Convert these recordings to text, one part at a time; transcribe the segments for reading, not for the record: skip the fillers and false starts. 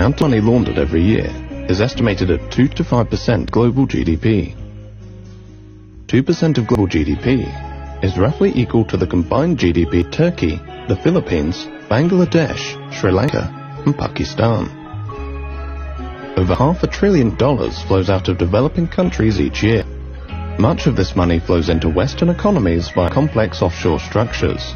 amount of money laundered every year is estimated at 2 to 5% global GDP. 2% of global GDP is roughly equal to the combined GDP of Turkey, the Philippines, Bangladesh, Sri Lanka, and Pakistan. Over $500 billion flows out of developing countries each year. Much of this money flows into Western economies via complex offshore structures.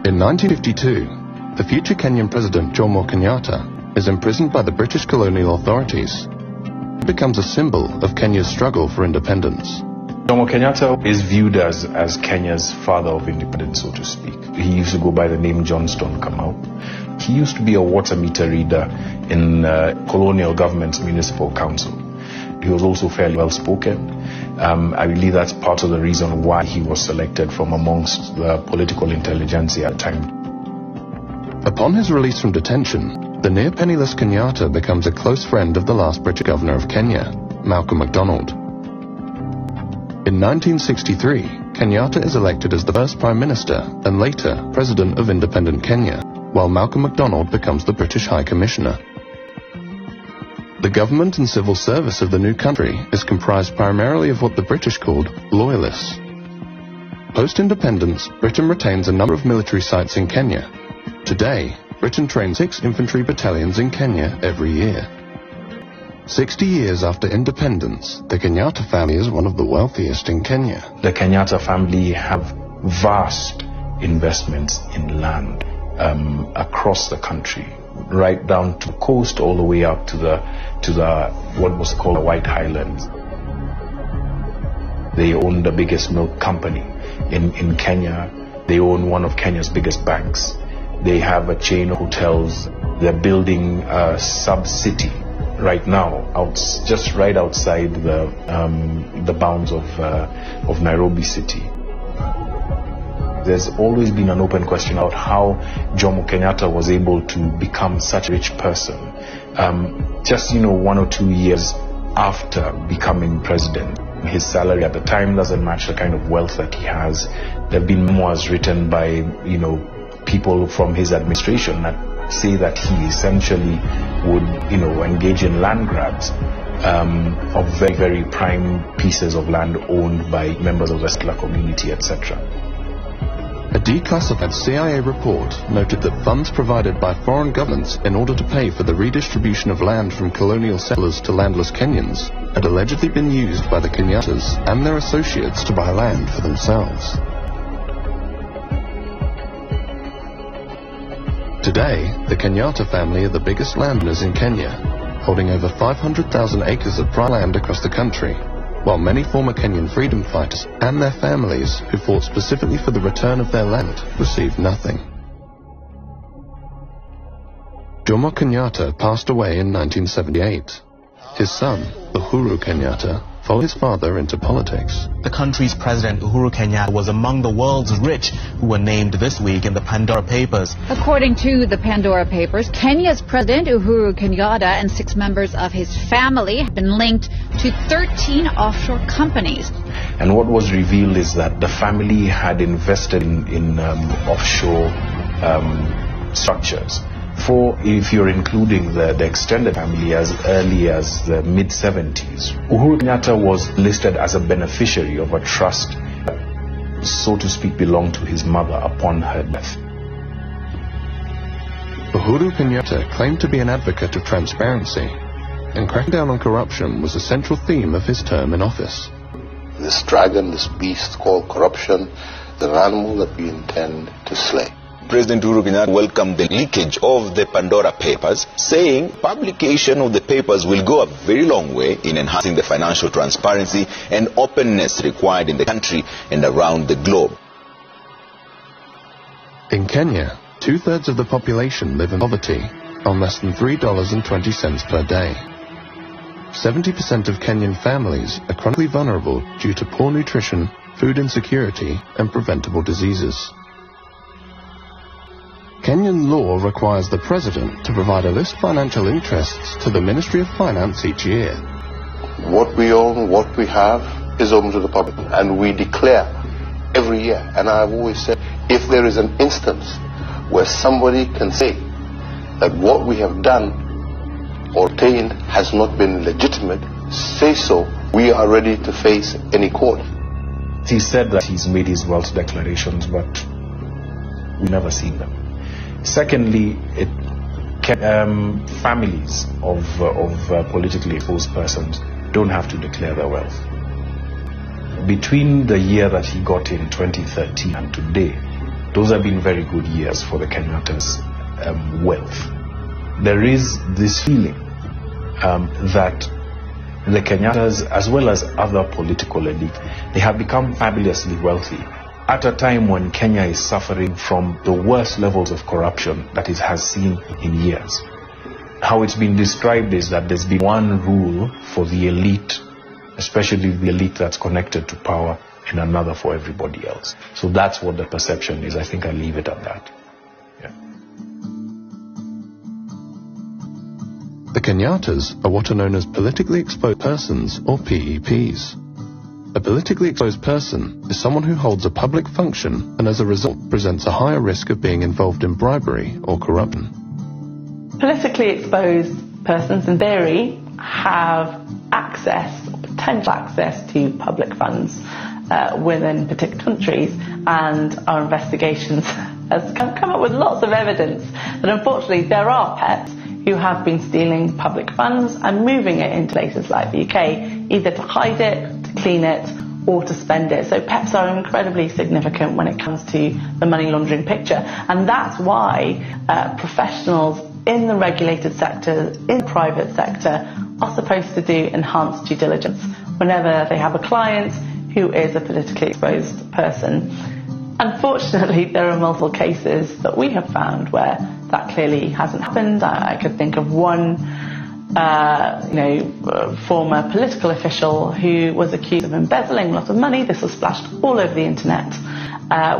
In 1952, the future Kenyan President Jomo Kenyatta is imprisoned by the British colonial authorities. He becomes a symbol of Kenya's struggle for independence. Jomo Kenyatta is viewed as Kenya's father of independence, so to speak. He used to go by the name Johnston Kamau. He used to be a water meter reader in colonial government's municipal council. He was also fairly well spoken. I believe that's part of the reason why he was selected from amongst the political intelligentsia at the time. Upon his release from detention, the near-penniless Kenyatta becomes a close friend of the last British governor of Kenya, Malcolm MacDonald. In 1963, Kenyatta is elected as the first Prime Minister and later President of independent Kenya, while Malcolm MacDonald becomes the British High Commissioner. The government and civil service of the new country is comprised primarily of what the British called loyalists. Post-independence, Britain retains a number of military sites in Kenya. Today, Britain trains 6 infantry battalions in Kenya every year. 60 years after independence, the Kenyatta family is one of the wealthiest in Kenya. The Kenyatta family have vast investments in land across the country, right down to the coast, all the way up to the what was called the White Highlands. They own the biggest milk company in Kenya. They own one of Kenya's biggest banks. They have a chain of hotels. They're building a sub-city right now, just right outside the bounds of Nairobi City. There's always been an open question about how Jomo Kenyatta was able to become such a rich person. Just 1 or 2 years after becoming president, his salary at the time doesn't match the kind of wealth that he has. There have been memoirs written by people from his administration that say that he essentially would engage in land grabs of very, very prime pieces of land owned by members of the settler community, etc. A declassified CIA report noted that funds provided by foreign governments in order to pay for the redistribution of land from colonial settlers to landless Kenyans had allegedly been used by the Kenyattas and their associates to buy land for themselves. Today, the Kenyatta family are the biggest landowners in Kenya, holding over 500,000 acres of prime land across the country, while many former Kenyan freedom fighters and their families who fought specifically for the return of their land received nothing. Jomo Kenyatta passed away in 1978. His son, Uhuru Kenyatta, followed his father into politics. The country's president, Uhuru Kenyatta, was among the world's rich who were named this week in the Pandora Papers. According to the Pandora Papers, Kenya's president, Uhuru Kenyatta, and 6 members of his family have been linked to 13 offshore companies. And what was revealed is that the family had invested in offshore structures. If you're including the extended family, as early as the mid-70s. Uhuru Kenyatta was listed as a beneficiary of a trust that, so to speak, belonged to his mother upon her death. Uhuru Kenyatta claimed to be an advocate of transparency, and cracking down on corruption was a central theme of his term in office. This dragon, this beast called corruption, the animal that we intend to slay. President Uhuru Kenyatta welcomed the leakage of the Pandora Papers, saying publication of the papers will go a very long way in enhancing the financial transparency and openness required in the country and around the globe. In Kenya, 2/3 of the population live in poverty on less than $3.20 per day. 70% of Kenyan families are chronically vulnerable due to poor nutrition, food insecurity, and preventable diseases. Kenyan law requires the president to provide a list of financial interests to the Ministry of Finance each year. What we own, what we have, is open to the public, and we declare every year. And I've always said, if there is an instance where somebody can say that what we have done or obtained has not been legitimate, say so. We are ready to face any court. He said that he's made his wealth declarations, but we never seen them. Secondly, families of politically exposed persons don't have to declare their wealth. Between the year that he got in 2013 and today, those have been very good years for the Kenyatta's wealth. There is this feeling that the Kenyatas, as well as other political elite, they have become fabulously wealthy at a time when Kenya is suffering from the worst levels of corruption that it has seen in years. How it's been described is that there's been one rule for the elite, especially the elite that's connected to power, and another for everybody else. So that's what the perception is. I think I'll leave it at that. Yeah. The Kenyatas are what are known as politically exposed persons, or PEPs. A politically exposed person is someone who holds a public function and as a result presents a higher risk of being involved in bribery or corruption. Politically exposed persons, in theory, have access, or potential access, to public funds within particular countries, and our investigations has come up with lots of evidence that unfortunately there are PEPs who have been stealing public funds and moving it into places like the UK, either to hide it, to clean it, or to spend it. So PEPs are incredibly significant when it comes to the money laundering picture, and that's why professionals in the regulated sector, in the private sector, are supposed to do enhanced due diligence whenever they have a client who is a politically exposed person. Unfortunately, there are multiple cases that we have found where that clearly hasn't happened. I could think of one former political official who was accused of embezzling a lot of money. This was splashed all over the internet.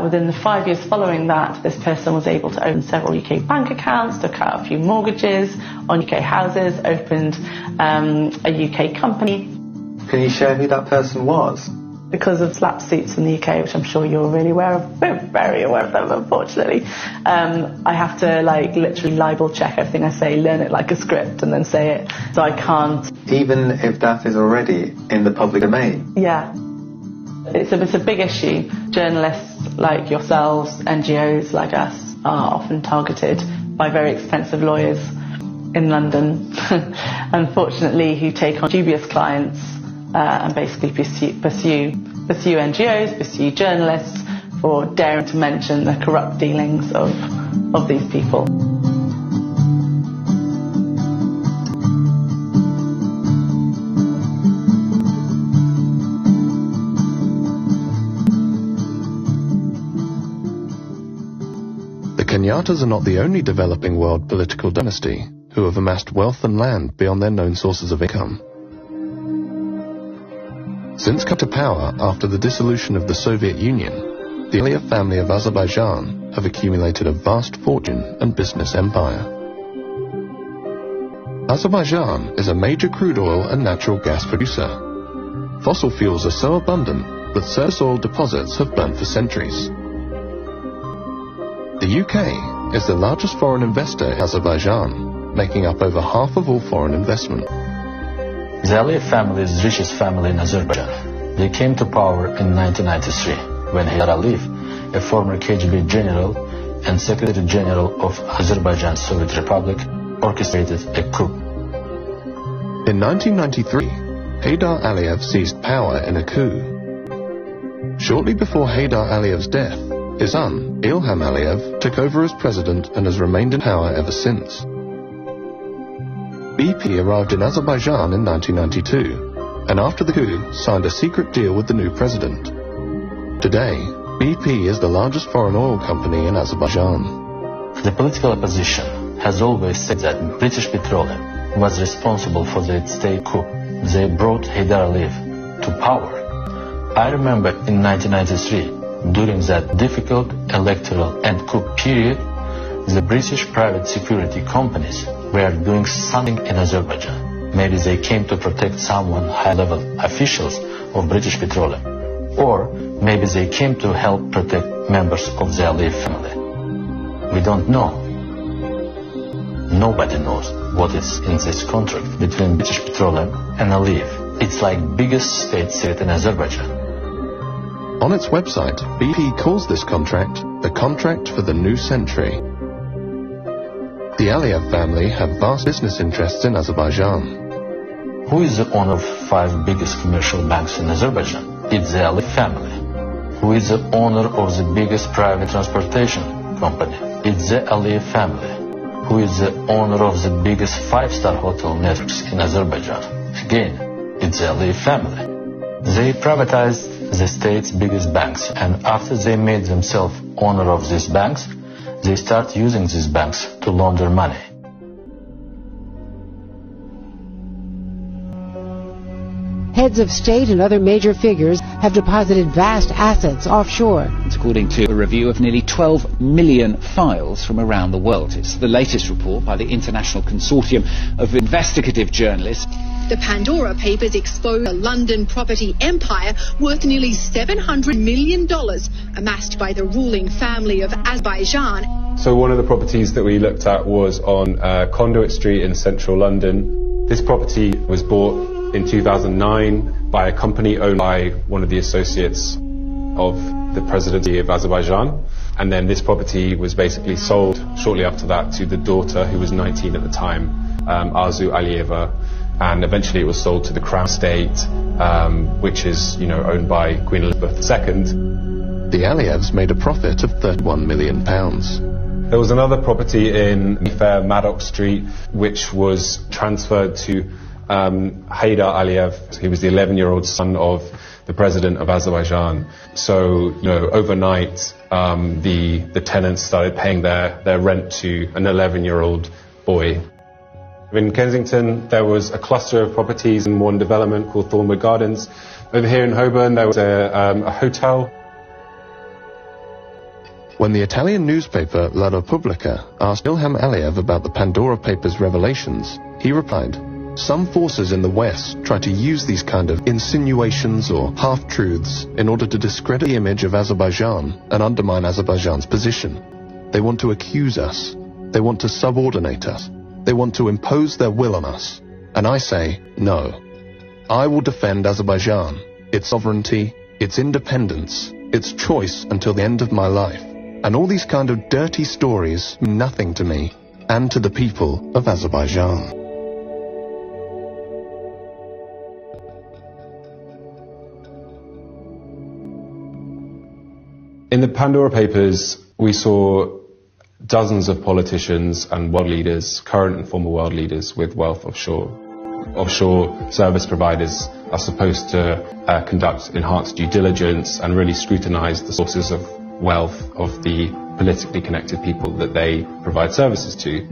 Within the 5 years following that, this person was able to open several UK bank accounts, took out a few mortgages on UK houses, opened a UK company. Can you share who that person was? Because of slap suits in the UK, which I'm sure you're really aware of, we're very aware of them, unfortunately. I have to literally libel check everything I say, learn it like a script, and then say it, so I can't. Even if that is already in the public domain? Yeah. It's a big issue. Journalists like yourselves, NGOs like us, are often targeted by very expensive lawyers in London, unfortunately, who take on dubious clients and basically pursue NGOs, pursue journalists for daring to mention the corrupt dealings of these people. The Kenyatas are not the only developing world political dynasty who have amassed wealth and land beyond their known sources of income. Since coming to power after the dissolution of the Soviet Union, the Aliyev family of Azerbaijan have accumulated a vast fortune and business empire. Azerbaijan is a major crude oil and natural gas producer. Fossil fuels are so abundant that surface oil deposits have burnt for centuries. The UK is the largest foreign investor in Azerbaijan, making up over half of all foreign investment. The Aliyev family is the richest family in Azerbaijan. They came to power in 1993 when Heydar Aliyev, a former KGB general and Secretary General of Azerbaijan Soviet Republic, orchestrated a coup. In 1993, Heydar Aliyev seized power in a coup. Shortly before Heydar Aliyev's death, his son, Ilham Aliyev, took over as president and has remained in power ever since. BP arrived in Azerbaijan in 1992, and after the coup, signed a secret deal with the new president. Today, BP is the largest foreign oil company in Azerbaijan. The political opposition has always said that British Petroleum was responsible for the state coup. They brought Heydar Aliyev to power. I remember in 1993, during that difficult electoral and coup period, the British private security companies were doing something in Azerbaijan. Maybe they came to protect someone, high-level officials of British Petroleum. Or maybe they came to help protect members of the Aliyev family. We don't know. Nobody knows what is in this contract between British Petroleum and Aliyev. It's like biggest state secret in Azerbaijan. On its website, BP calls this contract the contract for the new century. The Aliyev family have vast business interests in Azerbaijan. Who is the owner of 5 biggest commercial banks in Azerbaijan? It's the Aliyev family. Who is the owner of the biggest private transportation company? It's the Aliyev family. Who is the owner of the biggest 5-star hotel networks in Azerbaijan? Again, it's the Aliyev family. They privatized the state's biggest banks, and after they made themselves owner of these banks, they start using these banks to launder money. Heads of state and other major figures have deposited vast assets offshore. It's according to a review of nearly 12 million files from around the world. It's the latest report by the International Consortium of Investigative Journalists. The Pandora Papers expose a London property empire worth nearly $700 million amassed by the ruling family of Azerbaijan. So one of the properties that we looked at was on Conduit Street in central London. This property was bought in 2009 by a company owned by one of the associates of the presidency of Azerbaijan. And then this property was basically sold shortly after that to the daughter, who was 19 at the time, Arzu Aliyeva. And eventually it was sold to the Crown Estate, which is, owned by Queen Elizabeth II. The Aliyevs made a profit of £31 million. There was another property in Mayfair, Maddox Street, which was transferred to Haydar Aliyev. He was the 11-year-old son of the president of Azerbaijan. So, overnight, the tenants started paying their rent to an 11-year-old boy. In Kensington, there was a cluster of properties in one development called Thornwood Gardens. Over here in Holborn, there was a hotel. When the Italian newspaper La Repubblica asked Ilham Aliyev about the Pandora Papers revelations, he replied, "Some forces in the West try to use these kind of insinuations or half-truths in order to discredit the image of Azerbaijan and undermine Azerbaijan's position. They want to accuse us. They want to subordinate us. They want to impose their will on us. And I say, no. I will defend Azerbaijan, its sovereignty, its independence, its choice until the end of my life. And all these kind of dirty stories mean nothing to me and to the people of Azerbaijan." In the Pandora Papers, we saw dozens of politicians and world leaders, current and former world leaders, with wealth offshore. Offshore service providers are supposed to conduct enhanced due diligence and really scrutinize the sources of wealth of the politically connected people that they provide services to.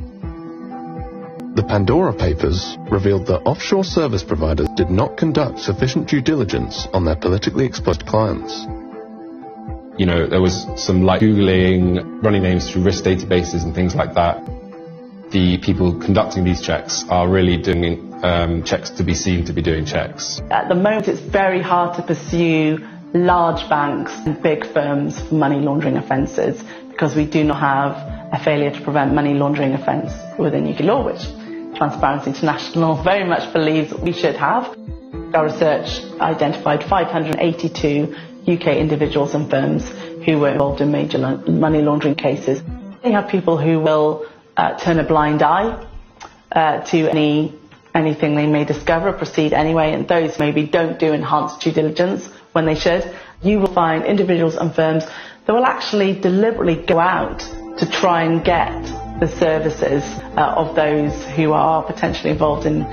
The Pandora Papers revealed that offshore service providers did not conduct sufficient due diligence on their politically exposed clients. There was some light Googling, running names through risk databases and things like that. The people conducting these checks are really doing checks to be seen to be doing checks. At the moment, it's very hard to pursue large banks and big firms for money laundering offences because we do not have a failure to prevent money laundering offence within UK law, which Transparency International very much believes we should have. Our research identified 582 UK individuals and firms who were involved in major money laundering cases. They have people who will turn a blind eye to anything they may discover, proceed anyway, and those maybe don't do enhanced due diligence when they should. You will find individuals and firms that will actually deliberately go out to try and get the services of those who are potentially involved in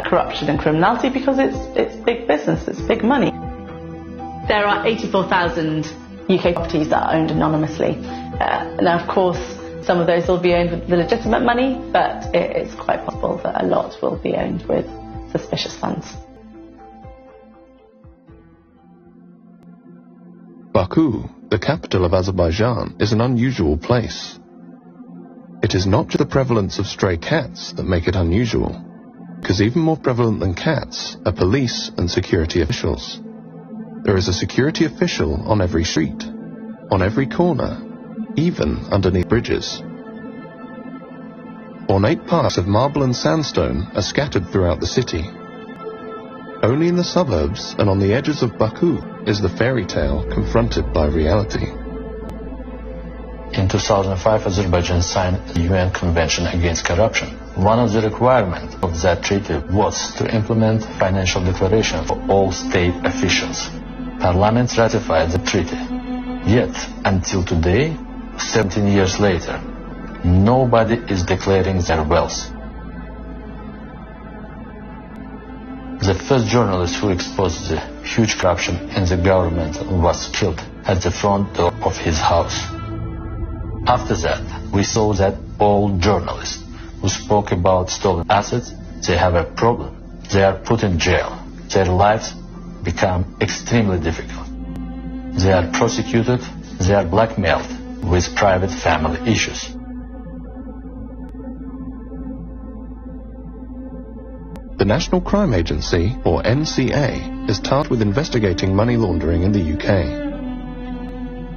corruption and criminality because it's big business, it's big money. There are 84,000 UK properties that are owned anonymously. Now, of course, some of those will be owned with the legitimate money, but it's quite possible that a lot will be owned with suspicious funds. Baku, the capital of Azerbaijan, is an unusual place. It is not just the prevalence of stray cats that make it unusual, because even more prevalent than cats are police and security officials. There is a security official on every street, on every corner, even underneath bridges. Ornate parks of marble and sandstone are scattered throughout the city. Only in the suburbs and on the edges of Baku is the fairy tale confronted by reality. In 2005, Azerbaijan signed the UN Convention Against Corruption. One of the requirements of that treaty was to implement financial declaration for all state officials. Parliament ratified the treaty. Yet, until today, 17 years later, nobody is declaring their wealth. The first journalist who exposed the huge corruption in the government was killed at the front door of his house. After that, we saw that all journalists who spoke about stolen assets, they have a problem. They are put in jail. Their lives become extremely difficult. They are prosecuted. They are blackmailed with private family issues. The National Crime Agency, or NCA, is tasked with investigating money laundering in the UK.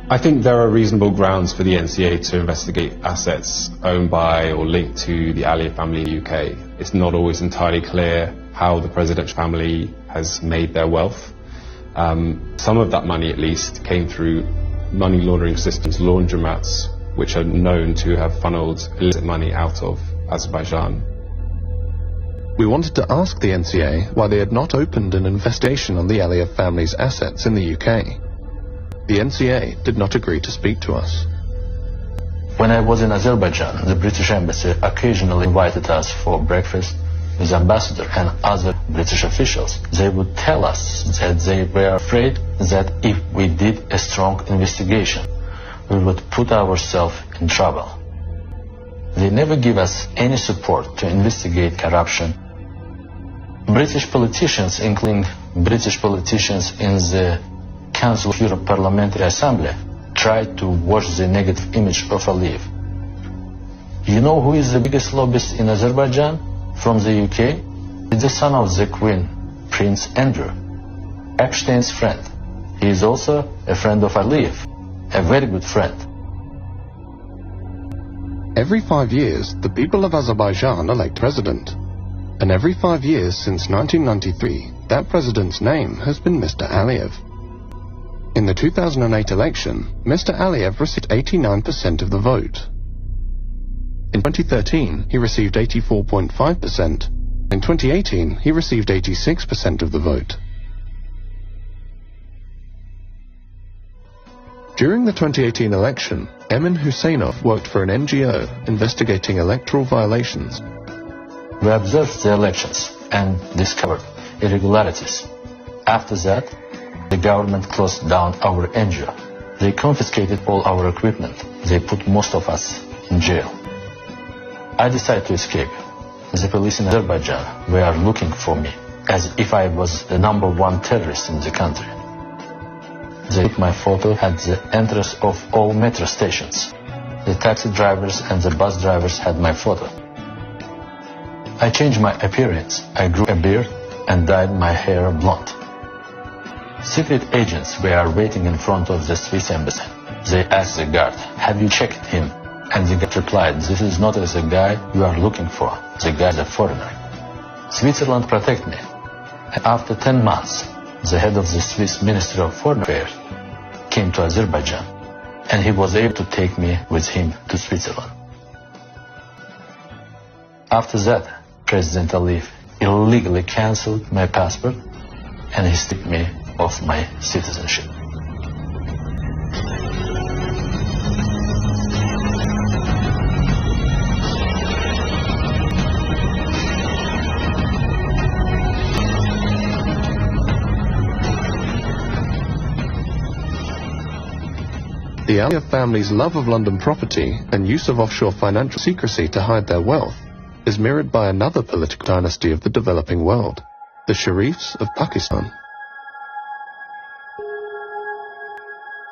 I think there are reasonable grounds for the NCA to investigate assets owned by or linked to the Aliyev family in the UK. It's not always entirely clear how the presidential family has made their wealth. Some of that money, at least, came through money laundering systems, laundromats, which are known to have funneled illicit money out of Azerbaijan. We wanted to ask the NCA why they had not opened an investigation on the Aliyev family's assets in the UK. The NCA did not agree to speak to us. When I was in Azerbaijan, the British embassy occasionally invited us for breakfast with ambassador and other British officials. They would tell us that they were afraid that if we did a strong investigation, we would put ourselves in trouble. They never give us any support to investigate corruption. British politicians, including British politicians in the Council of Europe Parliamentary Assembly, tried to wash the negative image of Aliyev. You know who is the biggest lobbyist in Azerbaijan from the UK? It's the son of the Queen, Prince Andrew, Epstein's friend. He is also a friend of Aliyev, a very good friend. Every 5 years, the people of Azerbaijan elect president. And every 5 years since 1993, that president's name has been Mr. Aliyev. In the 2008 election, Mr. Aliyev received 89% of the vote. In 2013, he received 84.5%. In 2018, he received 86% of the vote. During the 2018 election, Emin Huseynov worked for an NGO investigating electoral violations. We observed the elections and discovered irregularities. After that, the government closed down our NGO. They confiscated all our equipment. They put most of us in jail. I decided to escape. The police in Azerbaijan were looking for me, as if I was the #1 terrorist in the country. They took my photo at the entrance of all metro stations. The taxi drivers and the bus drivers had my photo. I changed my appearance. I grew a beard and dyed my hair blonde. Secret agents were waiting in front of the Swiss embassy. They asked the guard, "Have you checked him?" And the guard replied, "This is not the guy you are looking for. The guy is a foreigner." Switzerland protected me. After 10 months, the head of the Swiss Ministry of Foreign Affairs came to Azerbaijan, and he was able to take me with him to Switzerland. After that, President Aliyev illegally cancelled my passport, and he stripped me of my citizenship. The Aliyev family's love of London property and use of offshore financial secrecy to hide their wealth is mirrored by another political dynasty of the developing world, the Sharifs of Pakistan.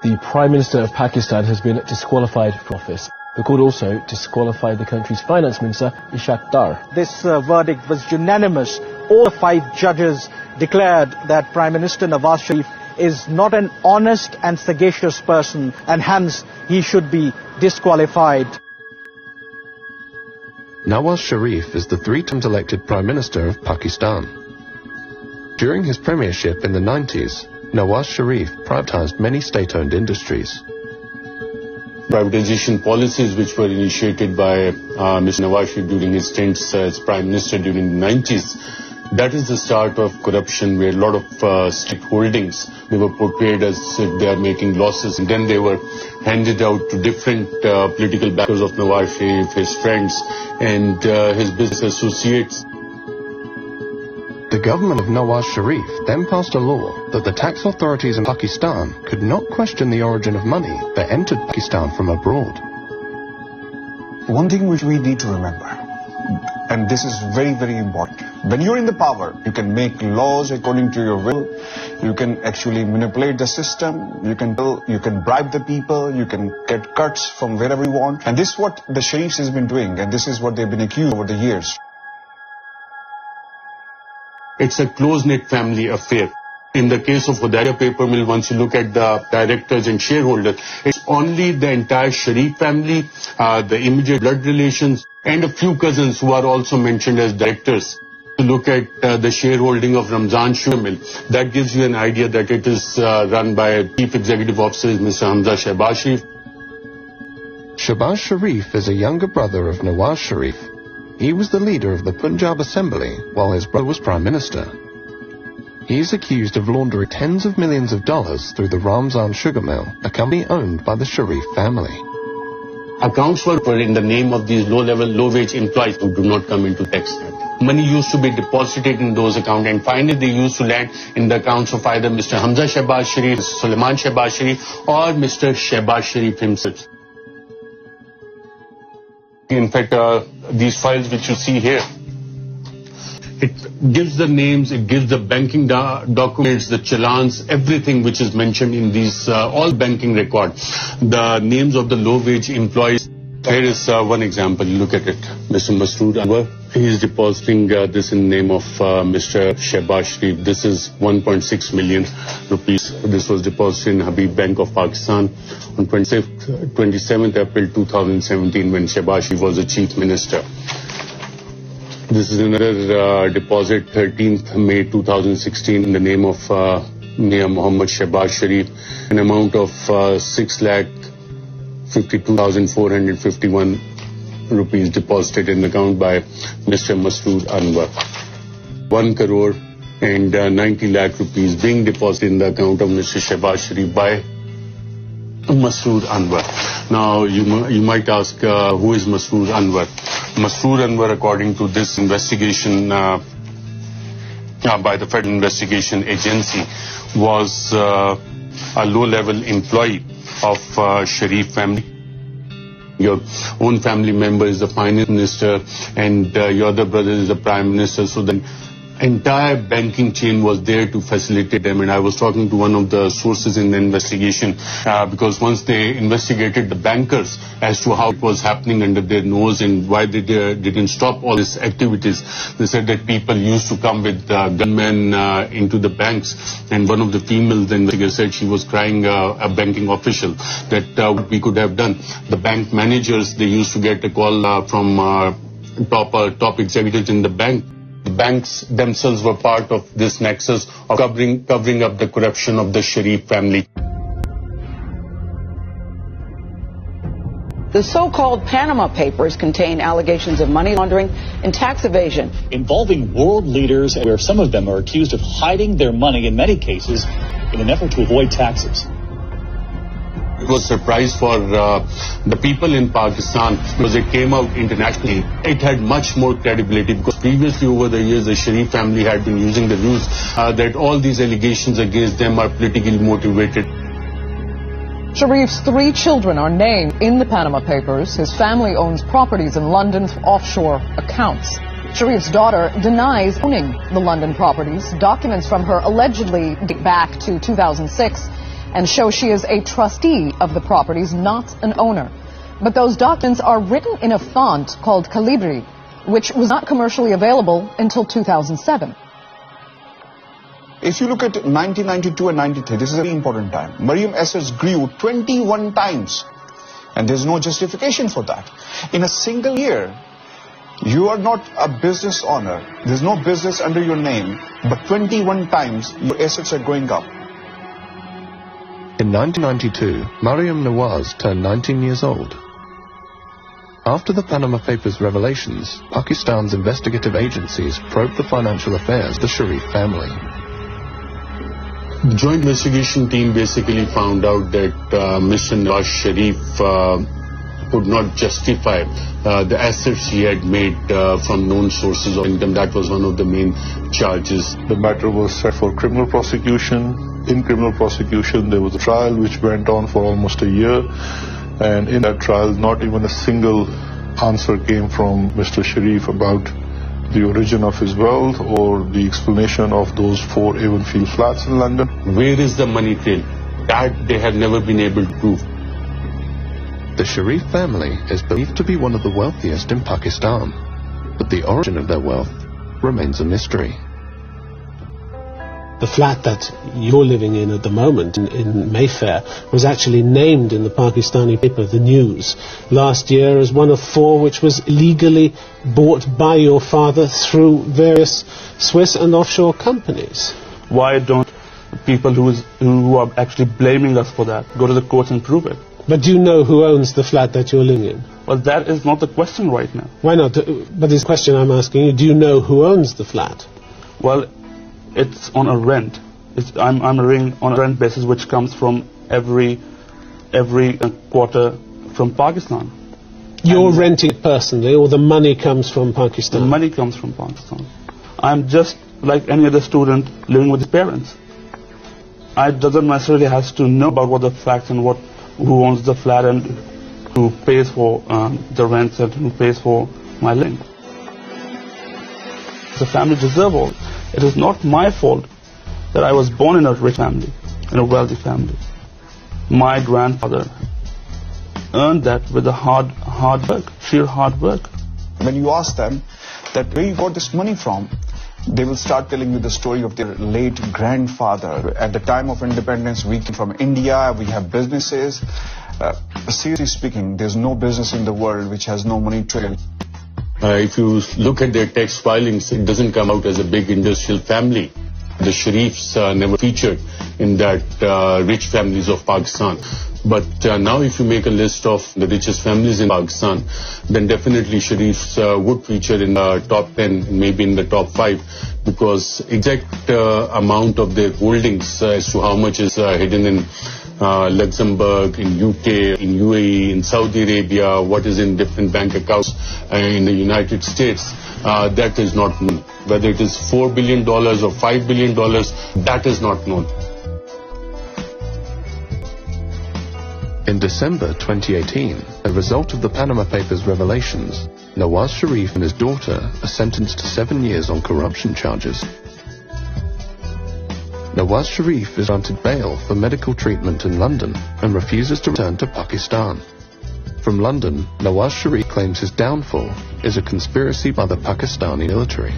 The Prime Minister of Pakistan has been disqualified from office. The court also disqualified the country's finance minister, Ishaq Dar. This verdict was unanimous. All 5 judges declared that Prime Minister Nawaz Sharif is not an honest and sagacious person, and hence he should be disqualified. Nawaz Sharif is the 3 times elected Prime Minister of Pakistan. During his premiership in the 90s, Nawaz Sharif privatized many state-owned industries. Privatization policies which were initiated by Mr. Nawaz Sharif during his stints as Prime Minister during the 90s, that is the start of corruption, where a lot of state holdings, they were portrayed as if they are making losses, and then they were handed out to different political backers of Nawaz Sharif, his friends and his business associates. The government of Nawaz Sharif then passed a law that the tax authorities in Pakistan could not question the origin of money that entered Pakistan from abroad. One thing which we need to remember, and this is very, very important. When you're in the power, you can make laws according to your will. You can actually manipulate the system. You can bribe the people. You can get cuts from wherever you want. And this is what the Sharifs has been doing, and this is what they've been accused over the years. It's a close-knit family affair. In the case of Hodaya paper mill, once you look at the directors and shareholders, it's only the entire Sharif family, the immediate blood relations, and a few cousins who are also mentioned as directors. To look at the shareholding of Ramzan Sugar Mill, that gives you an idea that it is run by Chief Executive Officer Mr. Hamza Shehbaz Sharif. Shehbaz Sharif is a younger brother of Nawaz Sharif. He was the leader of the Punjab Assembly while his brother was Prime Minister. He is accused of laundering tens of millions of dollars through the Ramzan Sugar Mill, a company owned by the Sharif family. Accounts were in the name of these low-level, low-wage employees who do not come into tax. Money used to be deposited in those accounts, and finally they used to land in the accounts of either Mr. Hamza Shehbaz Sharif, Suleiman Shehbaz Sharif, or Mr. Shehbaz Sharif himself. In fact, these files which you see here, it gives the names, it gives the banking documents, the challans, everything which is mentioned in these all banking records. The names of the low-wage employees. Here is one example. You look at it. Mr. Masood Anwar, he is depositing this in the name of Mr. Shehbaz Sharif. This is 1.6 million rupees. This was deposited in Habib Bank of Pakistan on 27th April 2017 when Shehbaz Sharif was the Chief Minister. This is another deposit, 13th May 2016, in the name of Mia Muhammad Shehbaz Sharif, an amount of 6,52,451 rupees deposited in the account by Mr. Masood Anwar. 1 crore and 90 lakh rupees being deposited in the account of Mr. Shehbaz Sharif by Masood Anwar. Now, you might ask, who is Masood Anwar? Masood Anwar, according to this investigation by the Federal Investigation Agency, was a low-level employee of Sharif family. Your own family member is the finance minister, and your other brother is the prime minister. So the entire banking chain was there to facilitate them. And I was talking to one of the sources in the investigation because once they investigated the bankers as to how it was happening under their nose and why they didn't stop all these activities, they said that people used to come with gunmen into the banks. And one of the female investigators said she was crying a banking official that what we could have done. The bank managers, they used to get a call from top executives in the bank. The banks themselves were part of this nexus of covering up the corruption of the Sharif family. The so-called Panama Papers contain allegations of money laundering and tax evasion, involving world leaders where some of them are accused of hiding their money in many cases in an effort to avoid taxes. It was a surprise for the people in Pakistan because it came out internationally. It had much more credibility because previously over the years the Sharif family had been using the views that all these allegations against them are politically motivated. Sharif's 3 children are named in the Panama Papers. His family owns properties in London through offshore accounts. Sharif's daughter denies owning the London properties. Documents from her allegedly date back to 2006 and show she is a trustee of the properties, not an owner. But those documents are written in a font called Calibri, which was not commercially available until 2007. If you look at 1992 and 93, this is a very important time. Mariam assets grew 21 times. And there's no justification for that. In a single year, you are not a business owner. There's no business under your name. But 21 times, your assets are going up. In 1992, Mariam Nawaz turned 19 years old. After the Panama Papers revelations, Pakistan's investigative agencies probed the financial affairs of the Sharif family. The joint investigation team basically found out that Mr. Nawaz Sharif could not justify the assets he had made from known sources of income. That was one of the main charges. The matter was set for criminal prosecution. In criminal prosecution, there was a trial which went on for almost a year. And in that trial, not even a single answer came from Mr. Sharif about the origin of his wealth or the explanation of those 4 Avonfield flats in London. Where is the money trail? That they have never been able to prove. The Sharif family is believed to be one of the wealthiest in Pakistan, but the origin of their wealth remains a mystery. The flat that you're living in at the moment in Mayfair was actually named in the Pakistani paper, The News, last year as one of 4 which was illegally bought by your father through various Swiss and offshore companies. Why don't people who are actually blaming us for that go to the courts and prove it? But do you know who owns the flat that you're living in? Well, that is not the question right now. Why not? But this question I'm asking you, do you know who owns the flat? Well, it's on a rent. I'm living on a rent basis which comes from every quarter from Pakistan. You're renting it personally, or the money comes from Pakistan? The money comes from Pakistan. I'm just like any other student living with his parents. I doesn't necessarily have to know about what the facts and who owns the flat and who pays for the rents and who pays for my living. The family deserve all. It is not my fault that I was born in a rich family, in a wealthy family. My grandfather earned that with a hard work, sheer hard work. When you ask them that where you got this money from, they will start telling you the story of their late grandfather. At the time of independence, we came from India, we have businesses. Seriously speaking, there's no business in the world which has no money trail. If you look at their tax filings, it doesn't come out as a big industrial family. The Sharifs never featured in that rich families of Pakistan. But now if you make a list of the richest families in Pakistan, then definitely Sharifs would feature in the top 10, maybe in the top 5, because exact amount of their holdings as to how much is hidden in Luxembourg, in UK, in UAE, in Saudi Arabia, what is in different bank accounts in the United States, that is not known. Whether it is $4 billion or $5 billion, that is not known. In December 2018, as a result of the Panama Papers revelations, Nawaz Sharif and his daughter are sentenced to 7 years on corruption charges. Nawaz Sharif is granted bail for medical treatment in London and refuses to return to Pakistan. From London, Nawaz Sharif claims his downfall is a conspiracy by the Pakistani military.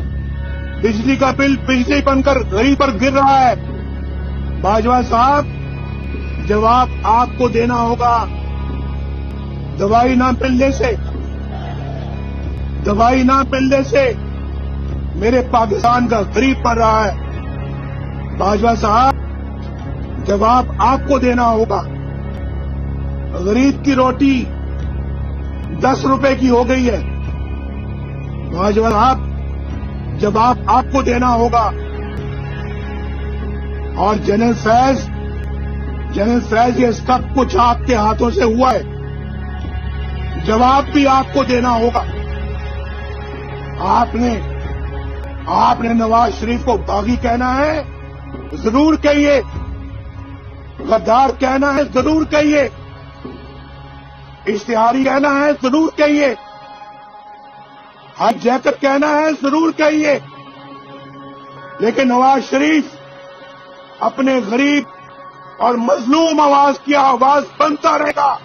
बिजली का bill बिजली बनकर गरीब पर गिर रहा है। बाजवा साहब, जवाब आपको देना होगा। दवाई ना मिलने से मेरे पाकिस्तान का गरीब मर रहा है। बाजवा साहब, जवाब आपको देना होगा। गरीब की रोटी 10 रुपए की हो गई है। बाजवा साहब, जवाब आपको देना होगा। और जनरल फैज, ये सब कुछ आपके हाथों से हुआ है। जवाब भी आपको देना होगा। आपने नवाज शरीफ को बागी कहना है, जरूर कहिए। गद्दार कहना है, जरूर कहिए। इश्तिहारी कहना है, जरूर कहिए। हाईजैकर कहना है, जरूर कहिए। लेकिन नवाज शरीफ अपने गरीब और मजलूम आवाज की आवाज बनता रहेगा।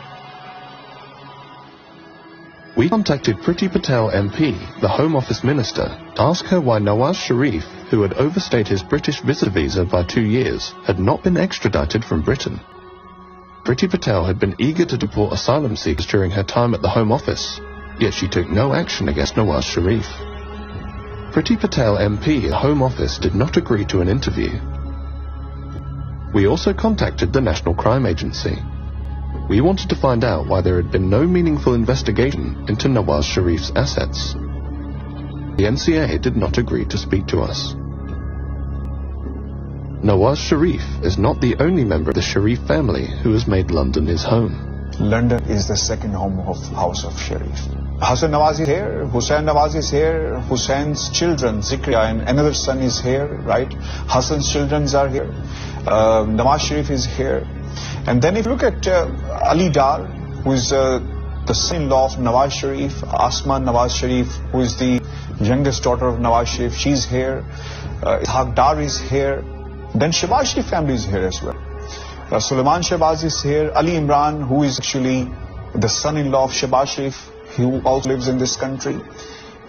We contacted Priti Patel MP, the Home Office Minister, to ask her why Nawaz Sharif, who had overstayed his British visitor visa by 2 years, had not been extradited from Britain. Priti Patel had been eager to deport asylum seekers during her time at the Home Office, yet she took no action against Nawaz Sharif. Priti Patel MP, the Home Office, did not agree to an interview. We also contacted the National Crime Agency. We wanted to find out why there had been no meaningful investigation into Nawaz Sharif's assets. The NCA did not agree to speak to us. Nawaz Sharif is not the only member of the Sharif family who has made London his home. London is the second home of House of Sharif. Hassan Nawaz is here, Hussain Nawaz is here, Hussein's children, Zikriya, and another son is here, right? Hassan's children are here. Nawaz Sharif is here. And then if you look at Ali Dar, who is the son-in-law of Nawaz Sharif, Asma Nawaz Sharif, who is the youngest daughter of Nawaz Sharif, she's here. Ishaq Dar is here. Then Shehbaz Sharif family is here as well. Sulaiman Shehbaz is here. Ali Imran, who is actually the son-in-law of Shehbaz Sharif, who also lives in this country.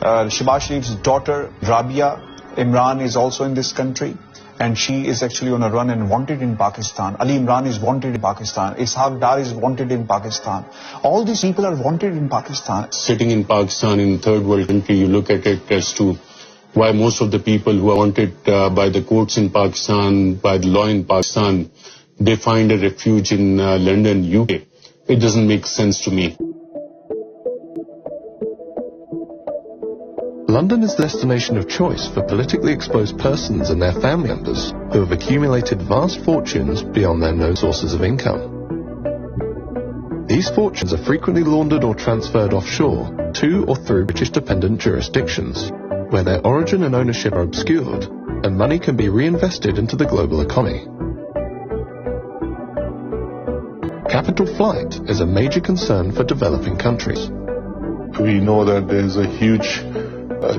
Shehbaz Sharif's daughter, Rabia Imran, is also in this country. And she is actually on a run and wanted in Pakistan. Ali Imran is wanted in Pakistan. Ishaq Dar is wanted in Pakistan. All these people are wanted in Pakistan. Sitting in Pakistan, in third world country, you look at it as to why most of the people who are wanted by the courts in Pakistan, by the law in Pakistan, they find a refuge in London, UK. It doesn't make sense to me. London is the destination of choice for politically exposed persons and their family members who have accumulated vast fortunes beyond their known sources of income. These fortunes are frequently laundered or transferred offshore to or through British-dependent jurisdictions, where their origin and ownership are obscured, and money can be reinvested into the global economy. Capital flight is a major concern for developing countries. We know that there is a huge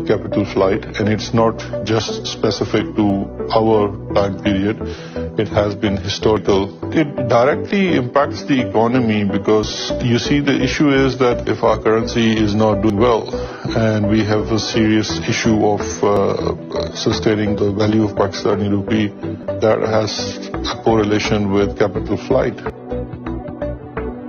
capital flight, and it's not just specific to our time period. It has been historical. It directly impacts the economy because you see the issue is that if our currency is not doing well and we have a serious issue of sustaining the value of Pakistani rupee, that has a correlation with capital flight.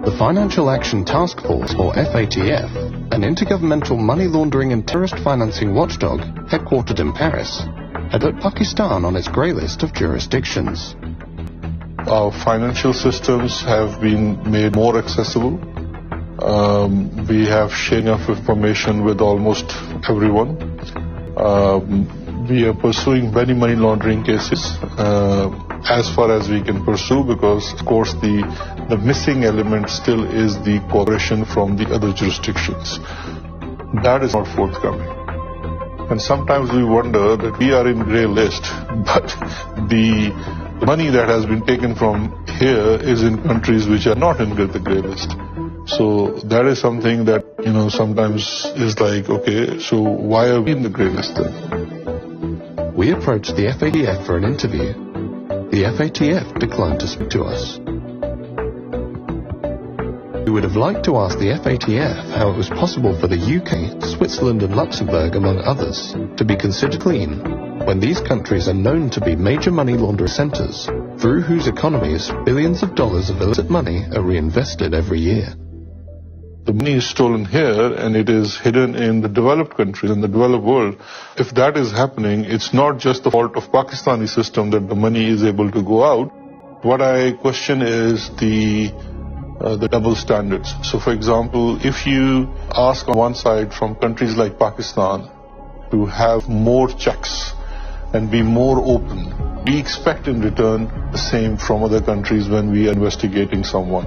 The Financial Action Task Force, or FATF, an intergovernmental money laundering and terrorist financing watchdog headquartered in Paris, had put Pakistan on its grey list of jurisdictions. Our financial systems have been made more accessible. We have sharing of information with almost everyone. We are pursuing many money laundering cases as far as we can pursue, because of course the missing element still is the cooperation from the other jurisdictions. That is not forthcoming. And sometimes we wonder that we are in grey list, but the money that has been taken from here is in countries which are not in the grey list. So that is something that, sometimes is like, okay, so why are we in the grey list then? We approached the FATF for an interview. The FATF declined to speak to us. We would have liked to ask the FATF how it was possible for the UK, Switzerland and Luxembourg, among others, to be considered clean when these countries are known to be major money laundering centres, through whose economies billions of dollars of illicit money are reinvested every year. The money is stolen here and it is hidden in the developed countries, in the developed world. If that is happening, it's not just the fault of Pakistani system that the money is able to go out. What I question is the double standards. So for example, if you ask on one side from countries like Pakistan to have more checks and be more open, we expect in return the same from other countries when we are investigating someone.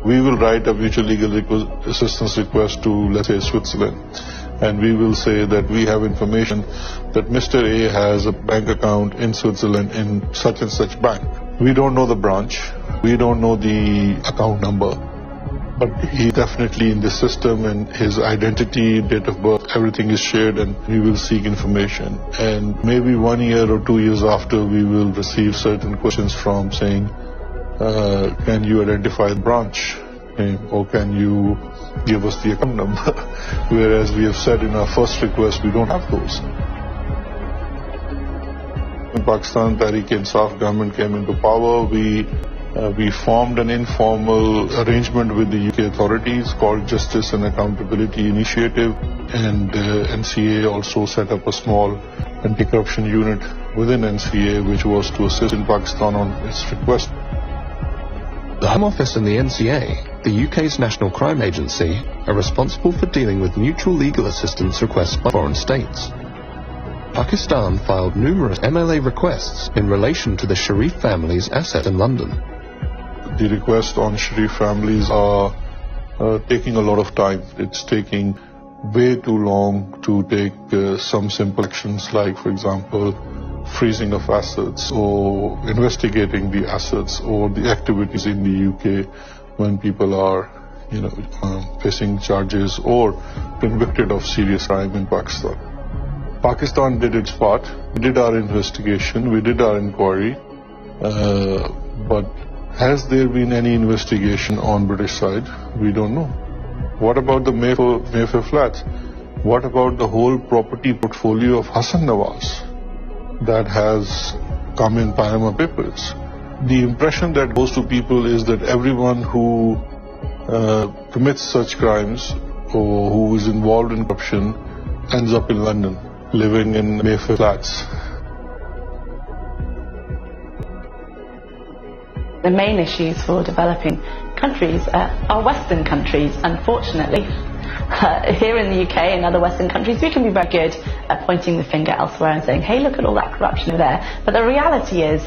We will write a mutual legal assistance request to, let's say, Switzerland, and we will say that we have information that Mr. A has a bank account in Switzerland in such and such bank. We don't know the branch, we don't know the account number, but he's definitely in the system, and his identity, date of birth, everything is shared, and we will seek information. And maybe 1 year or 2 years after, we will receive certain questions from saying, can you identify the branch name, or can you give us the account number, whereas we have said in our first request we don't have those. In Pakistan, Tehreek-e-Insaf government came into power. We formed an informal arrangement with the UK authorities called Justice and Accountability Initiative, and NCA also set up a small anti-corruption unit within NCA, which was to assist in Pakistan on its request. The Home Office and the NCA, the UK's national crime agency, are responsible for dealing with mutual legal assistance requests by foreign states. Pakistan filed numerous MLA requests in relation to the Sharif family's assets in London. The requests on Sharif families are taking a lot of time. It's taking way too long to take some simple actions like, for example, freezing of assets or investigating the assets or the activities in the UK when people are, facing charges or convicted of serious crime in Pakistan. Pakistan did its part. We did our investigation. We did our inquiry. But has there been any investigation on British side? We don't know. What about the Mayfair flats? What about the whole property portfolio of Hassan Nawaz that has come in Panama Papers? The impression that goes to people is that everyone who commits such crimes or who is involved in corruption ends up in London, living in Mayfair flats. The main issues for developing countries are Western countries, unfortunately. Here in the UK and other Western countries, we can be very good at pointing the finger elsewhere and saying, hey, look at all that corruption over there. But the reality is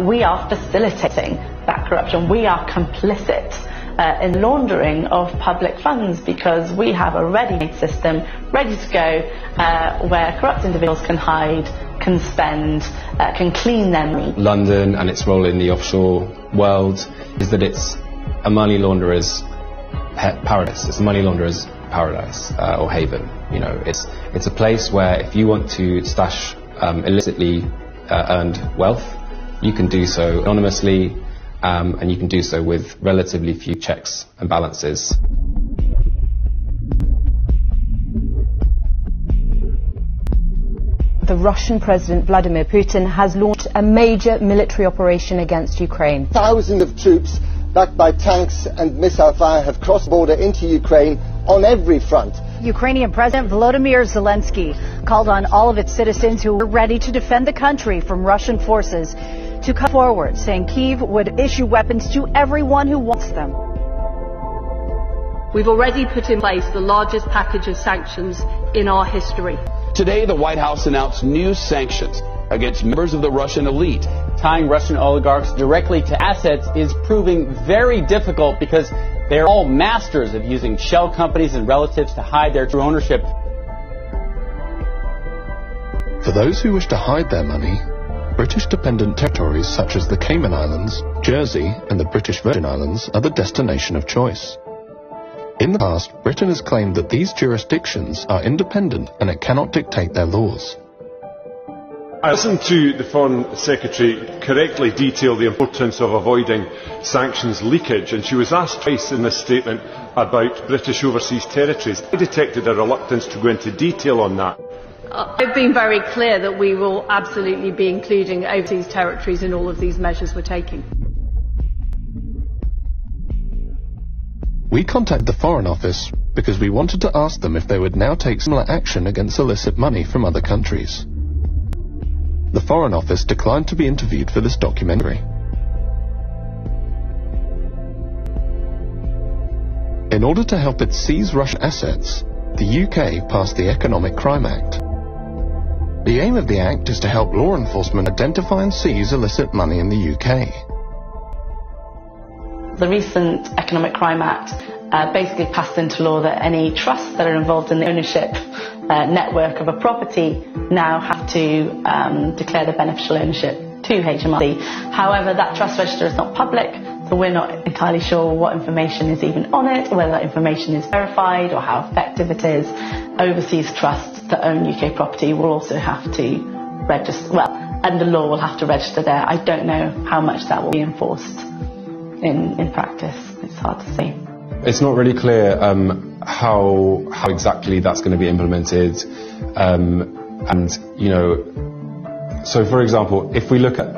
we are facilitating that corruption. We are complicit in laundering of public funds because we have a ready-made system ready to go where corrupt individuals can hide, can spend, can clean their money. London and its role in the offshore world is that it's a money launderer's paradise. It's a money launderer's paradise or haven. It's a place where if you want to stash illicitly earned wealth, you can do so anonymously, and you can do so with relatively few checks and balances. The Russian President Vladimir Putin has launched a major military operation against Ukraine. Thousands of troops backed by tanks and missile fire have crossed the border into Ukraine on every front. Ukrainian President Volodymyr Zelensky called on all of its citizens who were ready to defend the country from Russian forces to come forward, saying Kyiv would issue weapons to everyone who wants them. We've already put in place the largest package of sanctions in our history. Today, the White House announced new sanctions against members of the Russian elite. Tying Russian oligarchs directly to assets is proving very difficult because they're all masters of using shell companies and relatives to hide their true ownership. For those who wish to hide their money, British dependent territories such as the Cayman Islands, Jersey and the British Virgin Islands are the destination of choice. In the past, Britain has claimed that these jurisdictions are independent and it cannot dictate their laws. I listened to the Foreign Secretary correctly detail the importance of avoiding sanctions leakage, and she was asked twice in this statement about British overseas territories. I detected a reluctance to go into detail on that. I've been very clear that we will absolutely be including overseas territories in all of these measures we're taking. We contacted the Foreign Office because we wanted to ask them if they would now take similar action against illicit money from other countries. The Foreign Office declined to be interviewed for this documentary. In order to help it seize Russian assets, the UK passed the Economic Crime Act. The aim of the Act is to help law enforcement identify and seize illicit money in the UK. The recent Economic Crime Act basically passed into law that any trusts that are involved in the ownership network of a property now have to declare the beneficial ownership to HMRC. However, that trust register is not public, so we're not entirely sure what information is even on it, whether that information is verified or how effective it is. Overseas trusts that own UK property will also have to register, under law will have to register there. I don't know how much that will be enforced in practice. It's hard to say. It's not really clear how exactly that's going to be implemented, and so for example, if we look at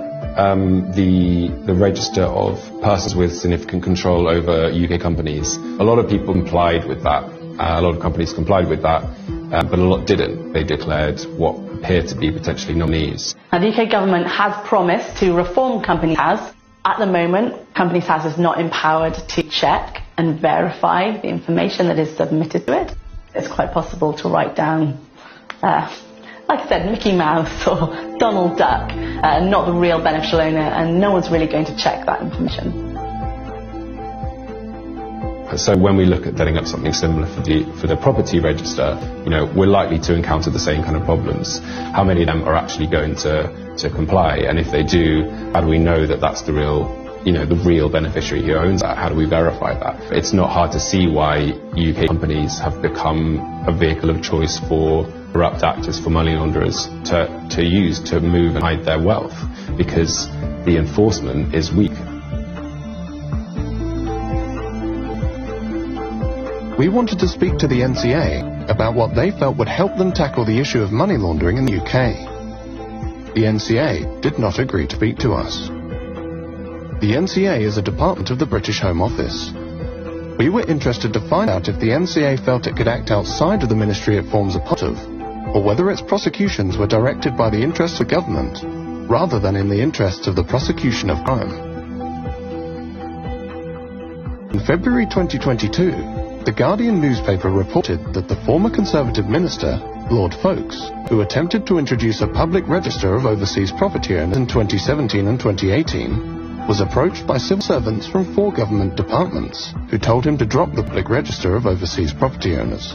the register of persons with significant control over UK companies, a lot of people complied with that. A lot of companies complied with that, but a lot didn't. They declared what appeared to be potentially nominees. Now, the UK government has promised to reform Companies House. At the moment, Companies House is not empowered to check and verify the information that is submitted to it. It's quite possible to write down, like I said, Mickey Mouse or Donald Duck, not the real beneficial owner, and no one's really going to check that information. So when we look at setting up something similar for the property register, we're likely to encounter the same kind of problems. How many of them are actually going to comply? And if they do, how do we know that that's the real beneficiary who owns that? How do we verify that? It's not hard to see why UK companies have become a vehicle of choice for corrupt actors, for money launderers to use to move and hide their wealth, because the enforcement is weak. We wanted to speak to the NCA about what they felt would help them tackle the issue of money laundering in the UK. The NCA did not agree to speak to us. The NCA is a department of the British Home Office. We were interested to find out if the NCA felt it could act outside of the ministry it forms a part of, or whether its prosecutions were directed by the interests of government, rather than in the interests of the prosecution of crime. In February 2022, the Guardian newspaper reported that the former Conservative minister, Lord Foulkes, who attempted to introduce a public register of overseas property owners in 2017 and 2018, was approached by civil servants from 4 government departments who told him to drop the public register of overseas property owners.